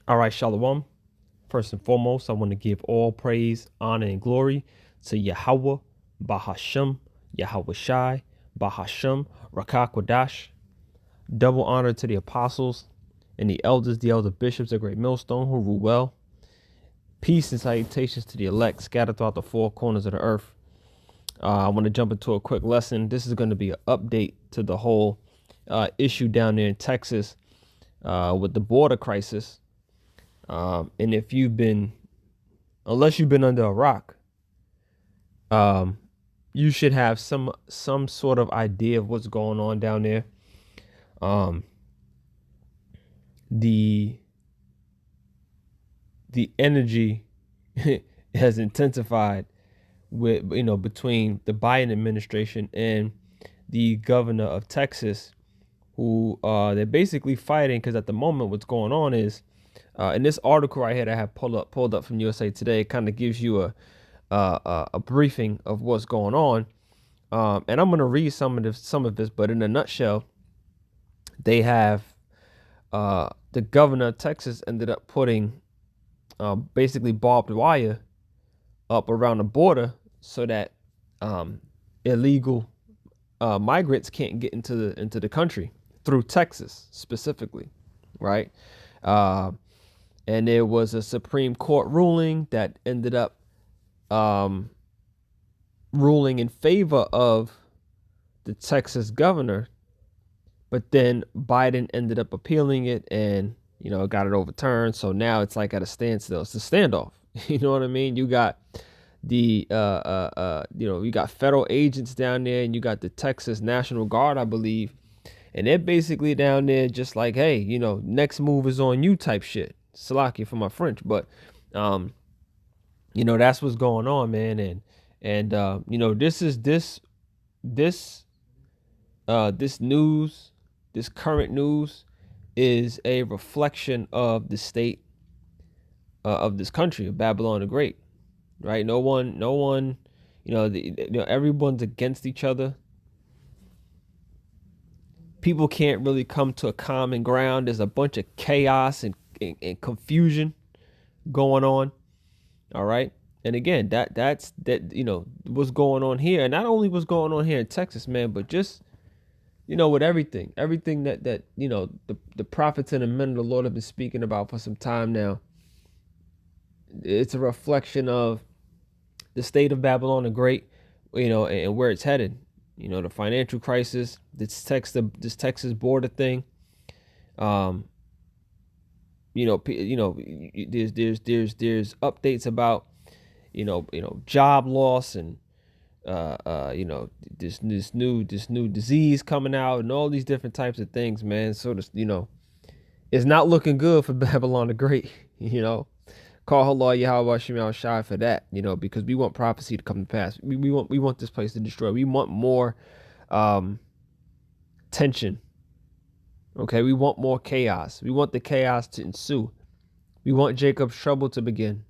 All right, Shalom. First and foremost, I want to give all praise, honor, and glory to Yahawah, Bahashem, Yahawashai, Bahashem, Rakakwadash. Double honor to the apostles and the elders, the elder bishops of Great Millstone who rule well. Peace and salutations to the elect scattered throughout the four corners of the earth. I want to jump into a quick lesson. This is going to be an update to the whole issue down there in Texas with the border crisis. And if you've been, unless you've been under a rock, you should have some sort of idea of what's going on down there. The energy has intensified with, between the Biden administration and the governor of Texas, who they're basically fighting, because at the moment what's going on is, in this article right here that I have pulled up from USA Today, it kind of gives you a briefing of what's going on, and I'm going to read some of this, but in a nutshell, they have the governor of Texas ended up putting basically barbed wire up around the border so that illegal migrants can't get into the country through Texas specifically, right? And there was a Supreme Court ruling that ended up ruling in favor of the Texas governor, but then Biden ended up appealing it and, got it overturned. So now it's like at a standstill. It's a standoff. You know what I mean? You got the, you got federal agents down there, and you got the Texas National Guard, I believe. And they're basically down there just like, hey, next move is on you type shit. Salaki for my French, but that's what's going on, man. And this news, this current news, is a reflection of the state of this country, of Babylon the Great, right? No one, everyone's against each other. People can't really come to a common ground. There's a bunch of chaos and confusion going on. All right. And again, that's what's going on here. And not only what's going on here in Texas, man, but just, with everything that the prophets and the men of the Lord have been speaking about for some time now. It's a reflection of the state of Babylon the Great, and where it's headed. The financial crisis, this Texas border thing. There's updates about, job loss and, this new disease coming out and all these different types of things, man. So it's not looking good for Babylon the Great, Call HALAL, YAHAWASHI for that, because we want prophecy to come to pass. We want this place to destroy. We want more tension. Okay, we want more chaos. We want the chaos to ensue. We want Jacob's trouble to begin.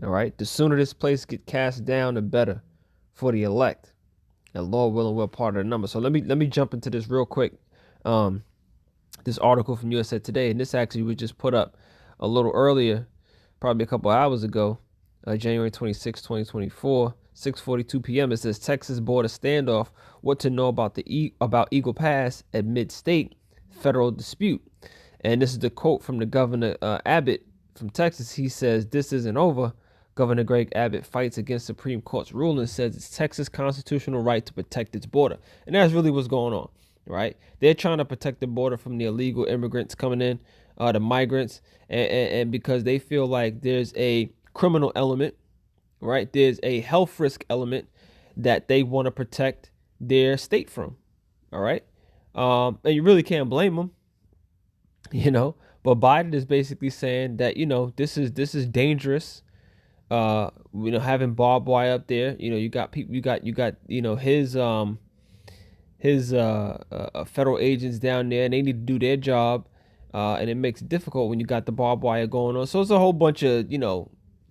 All right, the sooner this place gets cast down, the better for the elect. And Lord willing, we're part of the number. So let me jump into this real quick. This article from USA Today, and this actually was just put up a little earlier, probably a couple hours ago, January 26, 2024, 6:42 p.m. It says Texas border standoff. What to know about about Eagle Pass amid state federal dispute. And this is the quote from the governor Abbott from Texas. He says, "This isn't over." Governor Greg Abbott fights against Supreme Court's ruling, says it's Texas' constitutional right to protect its border. And that's really what's going on, right? They're trying to protect the border from the illegal immigrants coming in, the migrants, and because they feel like there's a criminal element, right? There's a health risk element that they want to protect their state from, all right? And you really can't blame them, But Biden is basically saying that, this is dangerous. Having barbed wire up there, you got people, you got his federal agents down there, and they need to do their job. And it makes it difficult when you got the barbed wire going on. So it's a whole bunch of,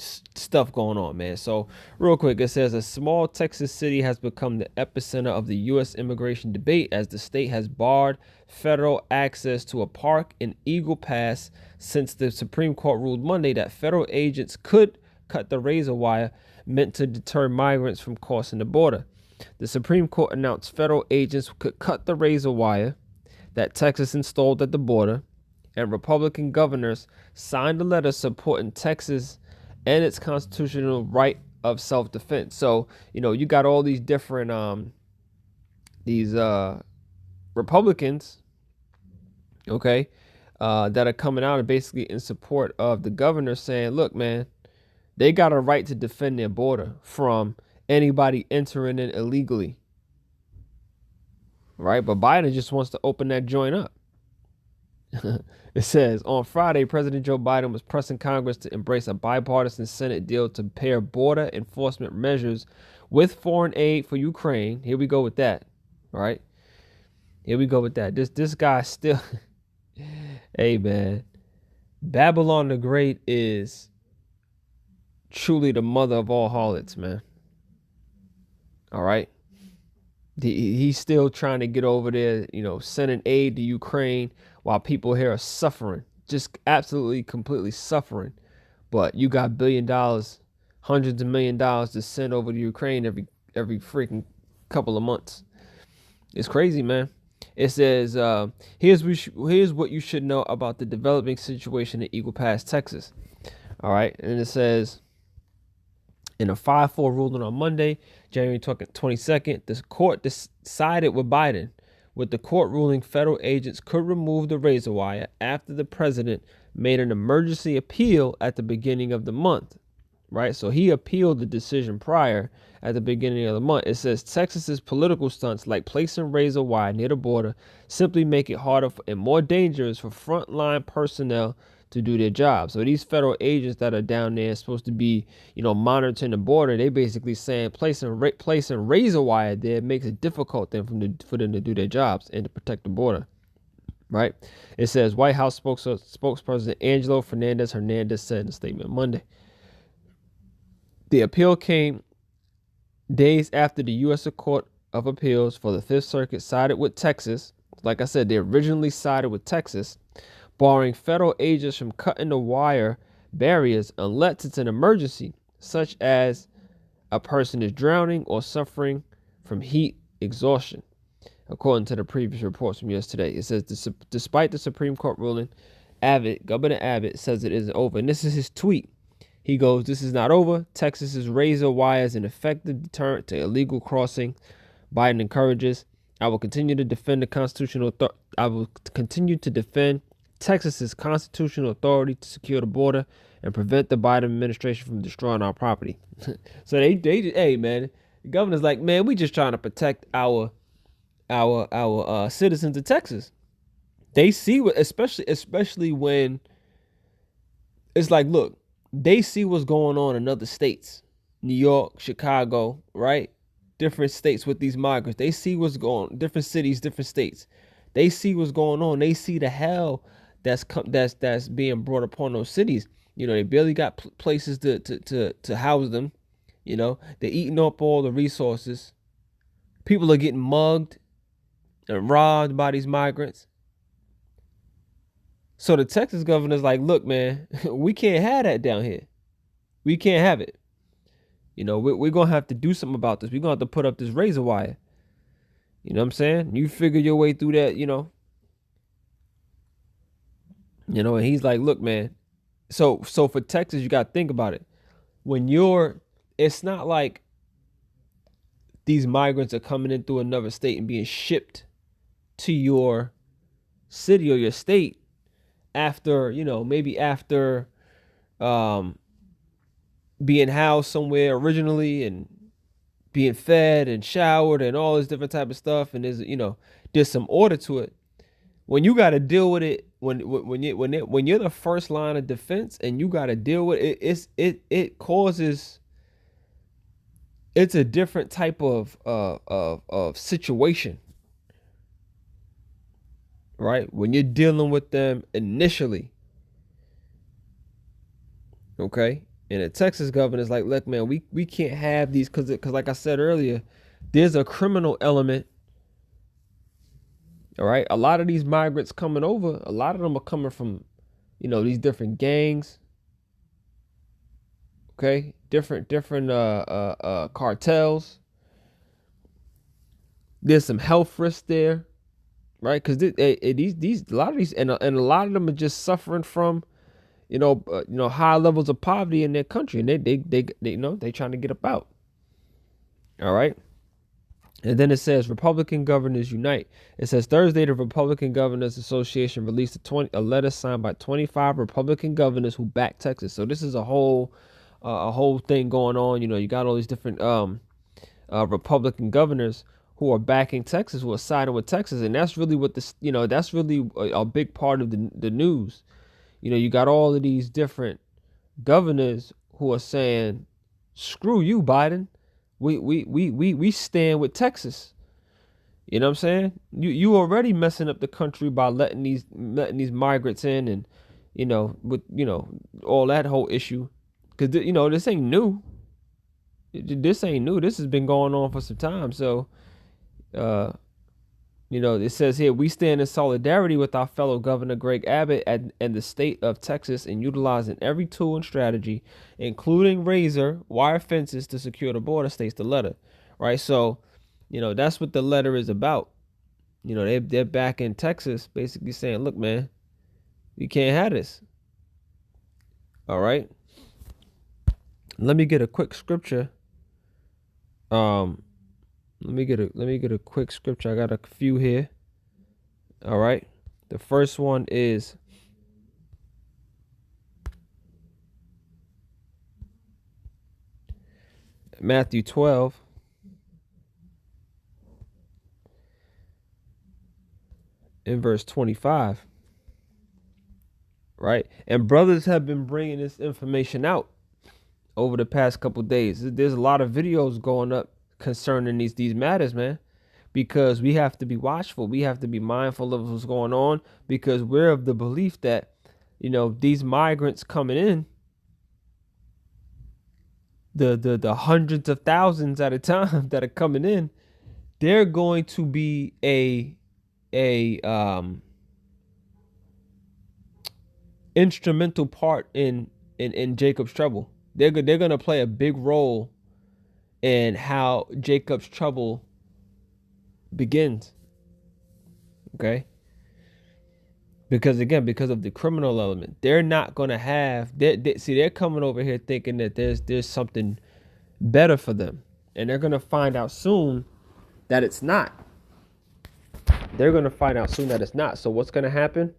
stuff going on, man. So real quick, it says a small Texas city has become the epicenter of the U.S. immigration debate as the state has barred federal access to a park in Eagle Pass since the Supreme Court ruled Monday that federal agents could cut the razor wire meant to deter migrants from crossing the border. The Supreme Court announced federal agents could cut the razor wire that Texas installed at the border, and Republican governors signed a letter supporting Texas and its constitutional right of self-defense. So, you got all these different Republicans, okay, that are coming out and basically in support of the governor saying, look, man, they got a right to defend their border from anybody entering it illegally. Right? But Biden just wants to open that joint up. It says, on Friday, President Joe Biden was pressing Congress to embrace a bipartisan Senate deal to pair border enforcement measures with foreign aid for Ukraine. Here we go with that. All right. Here we go with that. This guy still, hey, man, Babylon the Great is truly the mother of all harlots, man. All right. He's still trying to get over there, sending aid to Ukraine while people here are suffering, just absolutely, completely suffering. But you got $1 billion, hundreds of $1 million to send over to Ukraine every freaking couple of months. It's crazy, man. It says, here's what you should know about the developing situation in Eagle Pass, Texas. All right. And it says, in a 5-4 ruling on Monday, January 22nd, the court sided with Biden, with the court ruling federal agents could remove the razor wire after the president made an emergency appeal at the beginning of the month. Right? So he appealed the decision prior at the beginning of the month. It says Texas's political stunts like placing razor wire near the border simply make it harder and more dangerous for frontline personnel to do their job. So these federal agents that are down there supposed to be, monitoring the border, they basically saying placing razor wire there makes it difficult then for them to do their jobs and to protect the border. Right? It says White House spokesperson Angelo Hernandez said in a statement Monday. The appeal came days after the U.S. Court of Appeals for the Fifth Circuit sided with Texas. Like I said, they originally sided with Texas, barring federal agents from cutting the wire barriers unless it's an emergency, such as a person is drowning or suffering from heat exhaustion. According to the previous reports from yesterday, it says despite the Supreme Court ruling, Governor Abbott says it isn't over. And this is his tweet. He goes, "This is not over. Texas's razor wire is an effective deterrent to illegal crossing." Biden encourages, I will continue to defend Texas's constitutional authority to secure the border and prevent the Biden administration from destroying our property. So they hey man, the governor's like, man, we just trying to protect our citizens of Texas. They see what, especially when it's like, look, they see what's going on in other states, New York, Chicago, right? Different states with these migrants. They see what's going on, different cities, different states. They see what's going on. They see the hell that's being brought upon those cities. They barely got places to house them. They're eating up all the resources. People are getting mugged and robbed by these migrants. So the Texas governor's like, look, man, we can't have that down here. We can't have it. We're going to have to do something about this. We're going to have to put up this razor wire. You know what I'm saying? You figure your way through that, and he's like, look, man. So for Texas, you got to think about it. It's not like these migrants are coming in through another state and being shipped to your city or your state after, maybe after being housed somewhere originally and being fed and showered and all this different type of stuff. And there's some order to it. When you got to deal with it, when you're the first line of defense and you got to deal with it, it causes, it's a different type of situation. Right? When you're dealing with them initially. Okay? And the Texas governor is like, look, man, we can't have these because like I said earlier, there's a criminal element. All right. A lot of these migrants coming over, a lot of them are coming from, these different gangs. Okay. Different cartels. There's some health risks there. Right. Because these a lot of these and a lot of them are just suffering from high levels of poverty in their country, and they trying to get up out. All right. And then it says Republican governors unite. It says Thursday, the Republican Governors Association released a letter signed by 25 Republican governors who back Texas. So this is a whole thing going on. You got all these different Republican governors who are backing Texas, who are siding with Texas, and that's really what this. That's really a big part of the news. You got all of these different governors who are saying, "Screw you, Biden. We stand with Texas." You know what I'm saying? You already messing up the country by letting these migrants in, and with all that whole issue, because this ain't new. This ain't new. This has been going on for some time. So, it says here, we stand in solidarity with our fellow Governor Greg Abbott and the state of Texas in utilizing every tool and strategy, including razor wire fences to secure the border, states the letter. Right. So, that's what the letter is about. They're back in Texas basically saying, look, man, you can't have this. All right. Let me get a quick scripture. Let me get a quick scripture. I got a few here. All right. The first one is Matthew 12. In verse 25. Right? And brothers have been bringing this information out over the past couple days. There's a lot of videos going up concerning these matters, man, because we have to be watchful. We have to be mindful of what's going on, because we're of the belief that these migrants coming in, the hundreds of thousands at a time that are coming in, they're going to be a instrumental part in Jacob's trouble. They're going to play a big role in how Jacob's trouble begins. Okay? Because of the criminal element, they're not going to have. They're coming over here thinking that there's something better for them, and they're going to find out soon that it's not. They're going to find out soon that it's not. So what's going to happen?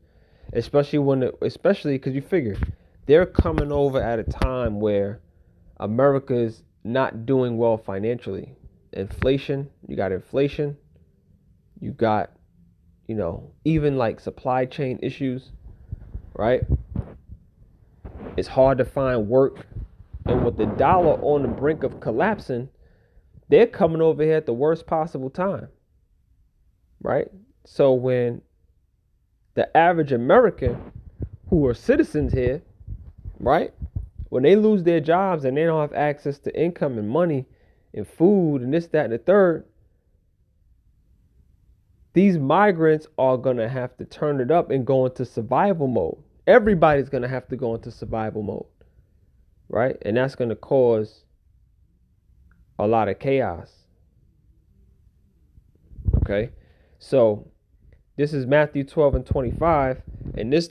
Especially because you figure they're coming over at a time where America's not doing well financially. Inflation, you got inflation, you got, even like supply chain issues, right? It's hard to find work. And with the dollar on the brink of collapsing, they're coming over here at the worst possible time, right? So when the average American who are citizens here, right, when they lose their jobs and they don't have access to income and money and food and this, that, and the third, these migrants are going to have to turn it up and go into survival mode. Everybody's going to have to go into survival mode, right? And that's going to cause a lot of chaos. Okay? So this is Matthew 12 and 25. And this,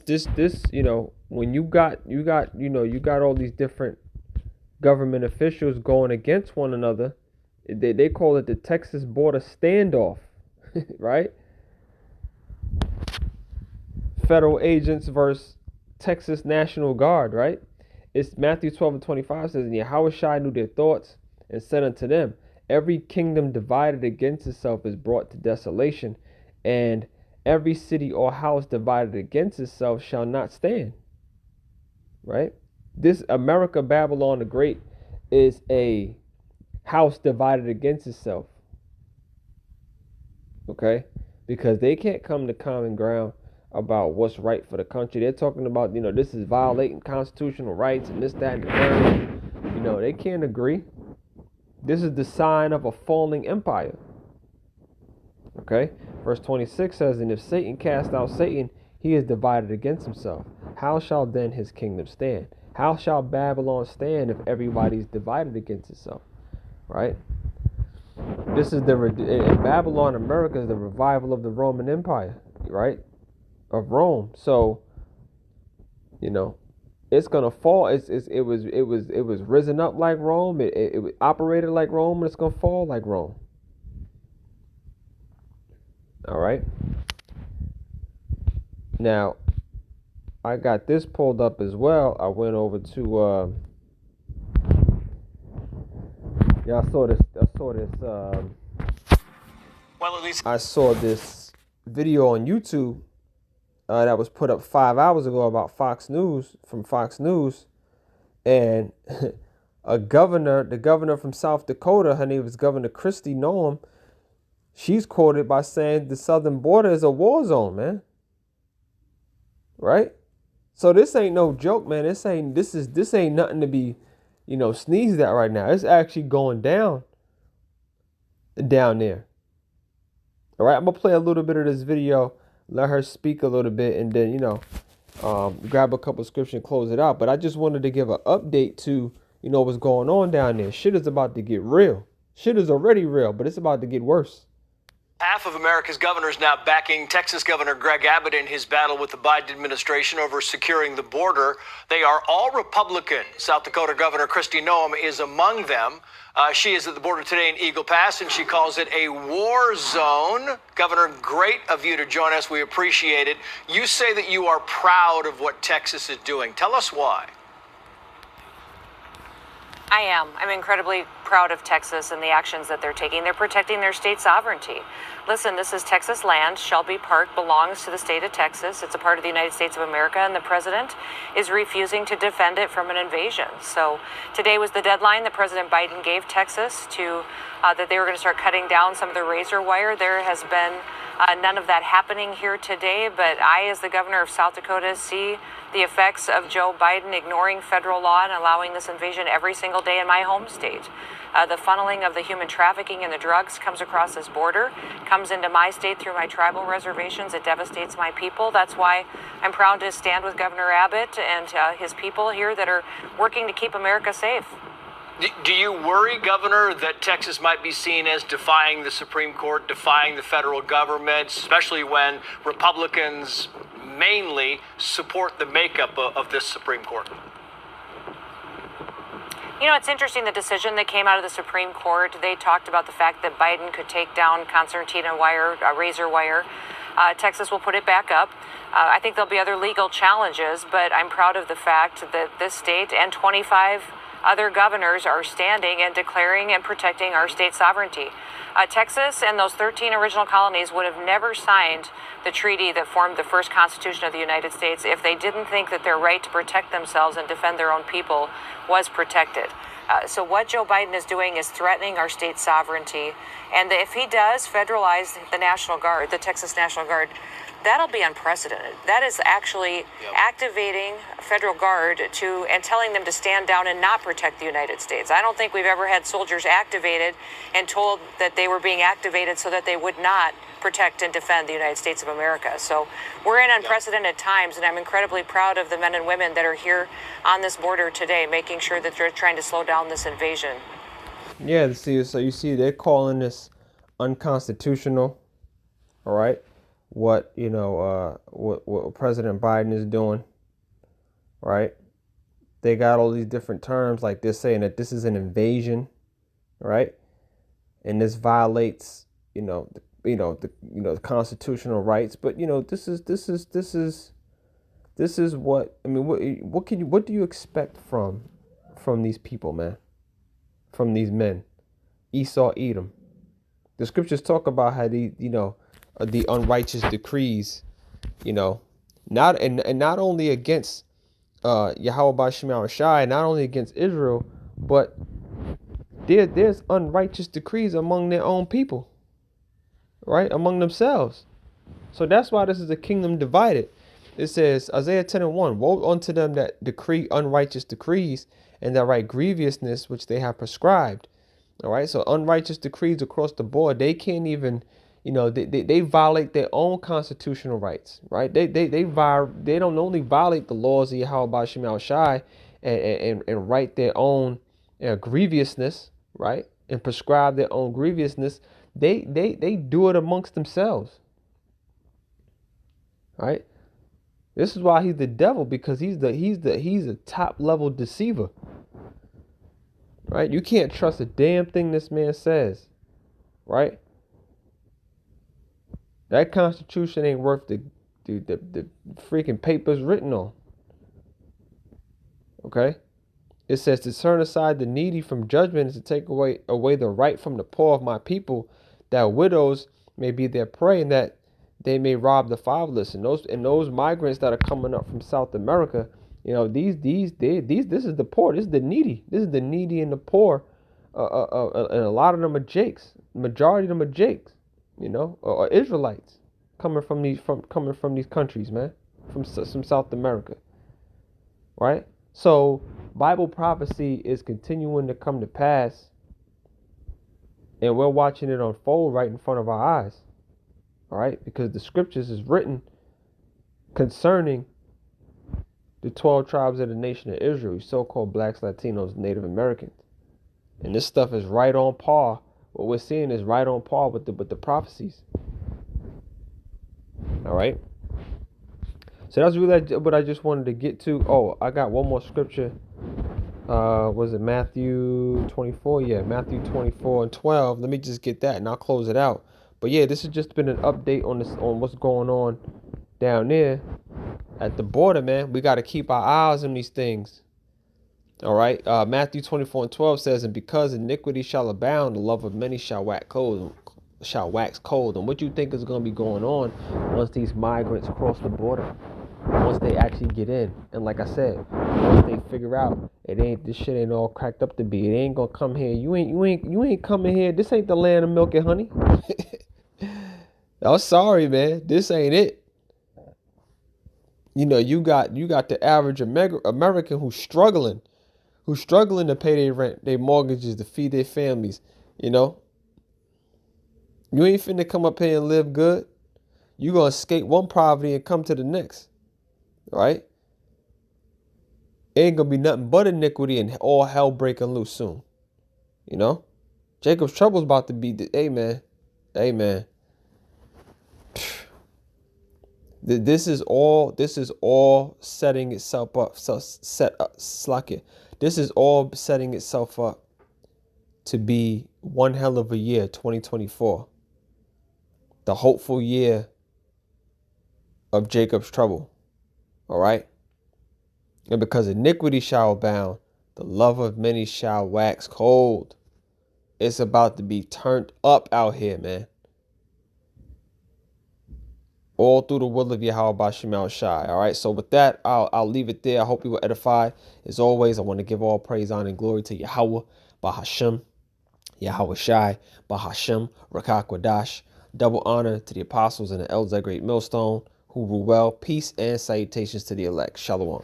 when you got all these different government officials going against one another, they call it the Texas border standoff, right? Federal agents versus Texas National Guard, right? It's Matthew 12 and 25 says, and YAHAWASHI knew their thoughts and said unto them, every kingdom divided against itself is brought to desolation, and every city or house divided against itself shall not stand. Right? This America, Babylon the Great, is a house divided against itself. Okay? Because they can't come to common ground. about what's right for the country. They're talking about, this is violating constitutional rights and this, that, and the third. They can't agree. This is the sign of a falling empire. Okay? Verse 26 says, and if Satan cast out Satan, he is divided against himself. How shall then his kingdom stand? How shall Babylon stand if everybody's divided against itself? Right? This is in Babylon, America is the revival of the Roman Empire, right? Of Rome. So, it's gonna fall. It was risen up like Rome. It operated like Rome, and it's gonna fall like Rome. All right. Now, I got this pulled up as well. I went over to I saw this video on YouTube that was put up 5 hours ago about Fox News, and the governor from South Dakota, her name was Governor Kristi Noem. She's quoted by saying the southern border is a war zone, man. Right? So this ain't no joke, man. This ain't nothing to be, sneezed at right now. It's actually going down there. All right, I'm gonna play a little bit of this video, let her speak a little bit, and then grab a couple scripture and close it out. But I just wanted to give an update to what's going on down there. Shit is about to get real. Shit is already real, but it's about to get worse. Half of America's governors now backing Texas Governor Greg Abbott in his battle with the Biden administration over securing the border. They are all Republican. South Dakota Governor Kristi Noem is among them. She is at the border today in Eagle Pass, and she calls it a war zone. Governor, great of you to join us. We appreciate it. You say that you are proud of what Texas is doing. Tell us why. I am. I'm incredibly proud of Texas and the actions that they're taking. They're protecting their state sovereignty. Listen, this is Texas land. Shelby Park belongs to the state of Texas. It's a part of the United States of America, and the president is refusing to defend it from an invasion. So today was the deadline that President Biden gave Texas to that they were going to start cutting down some of the razor wire. There has been none of that happening here today, but I, as the governor of South Dakota, see the effects of Joe Biden ignoring federal law and allowing this invasion every single day in my home state. The funneling of the human trafficking and the drugs comes across this border, comes into my state through my tribal reservations. It devastates my people. That's why I'm proud to stand with Governor Abbott and his people here that are working to keep America safe. Do you worry, Governor, that Texas might be seen as defying the Supreme Court, defying the federal government, especially when Republicans mainly support the makeup of this Supreme Court? It's interesting, the decision that came out of the Supreme Court. They talked about the fact that Biden could take down concertina wire, razor wire. Texas will put it back up. I think there'll be other legal challenges, but I'm proud of the fact that this state and 25 other governors are standing and declaring and protecting our state sovereignty. Texas and those 13 original colonies would have never signed the treaty that formed the first Constitution of the United States if they didn't think that their right to protect themselves and defend their own people was protected. So what Joe Biden is doing is threatening our state sovereignty. And if he does federalize the National Guard, the Texas National Guard, that'll be unprecedented. That is actually activating federal guard and telling them to stand down and not protect the United States. I don't think we've ever had soldiers activated and told that they were being activated so that they would not protect and defend the United States of America. So we're in unprecedented times, and I'm incredibly proud of the men and women that are here on this border today, making sure that they're trying to slow down this invasion. Yeah, so you see they're calling this unconstitutional, all right? What President Biden is doing, right? They got all these different terms, like they're saying that this is an invasion, right? And this violates, the constitutional rights. But this is what I mean. What do you expect from these people, man? From these men, Esau, Edom. The scriptures talk about how the unrighteous decrees, not only against YAHAWASHI, not only against Israel, but there's unrighteous decrees among their own people, right? Among themselves. So that's why this is a kingdom divided. It says, Isaiah 10:1, woe unto them that decree unrighteous decrees and that write grievousness which they have prescribed. All right, so unrighteous decrees across the board, they can't even, they violate their own constitutional rights, right? They don't only violate the laws of YAHAWASHI and write their own grievousness, right? And prescribe their own grievousness. They do it amongst themselves. Right? This is why he's the devil, because he's a top level deceiver. Right? You can't trust a damn thing this man says. Right? That Constitution ain't worth the freaking papers written on. Okay? It says to turn aside the needy from judgment is to take away the right from the poor of my people, that widows may be their prey and that they may rob the fatherless. And those migrants that are coming up from South America, this is the poor, this is the needy, and the poor, and a lot of them are Jakes. Majority of them are Jakes, or Israelites coming from these countries, man, from South America, right? So Bible prophecy is continuing to come to pass, and we're watching it unfold right in front of our eyes. All right, because the scriptures is written concerning the 12 tribes of the nation of Israel, so-called blacks, Latinos, Native Americans. And this stuff is right on par. What we're seeing is right on par with the prophecies. All right. So that's really what I just wanted to get to. Oh, I got one more scripture. Was it Matthew 24? Yeah, Matthew 24:12. Let me just get that and I'll close it out. But yeah, this has just been an update on what's going on down there at the border, man. We got to keep our eyes on these things. All right. Matthew 24:12 says, and because iniquity shall abound, the love of many shall wax cold. And what you think is going to be going on once these migrants cross the border? Once they actually get in, and like I said, once they figure out this shit ain't all cracked up to be, it ain't gonna come here. You ain't coming here. This ain't the land of milk and honey. I'm sorry, man. This ain't it. You got the average American who's struggling to pay their rent, their mortgages, to feed their families. You ain't finna come up here and live good. You gonna escape one poverty and come to the next. Right? Ain't gonna be nothing but iniquity and all hell breaking loose soon. Jacob's trouble's about to be amen. This is all setting itself up. This is all setting itself up to be one hell of a year, 2024. The hopeful year of Jacob's trouble. All right? And because iniquity shall abound, the love of many shall wax cold. It's about to be turned up out here, man. All through the will of YAHAWASHI. All right, so with that, I'll leave it there. I hope you were edified. As always, I want to give all praise, honor, and glory to Yahawah, Bahashem, YAHAWASHI, Bahashem, Rakakwadash. Double honor to the apostles and the elders at Great Millstone who rule well. Peace and salutations to the elect. Shalom.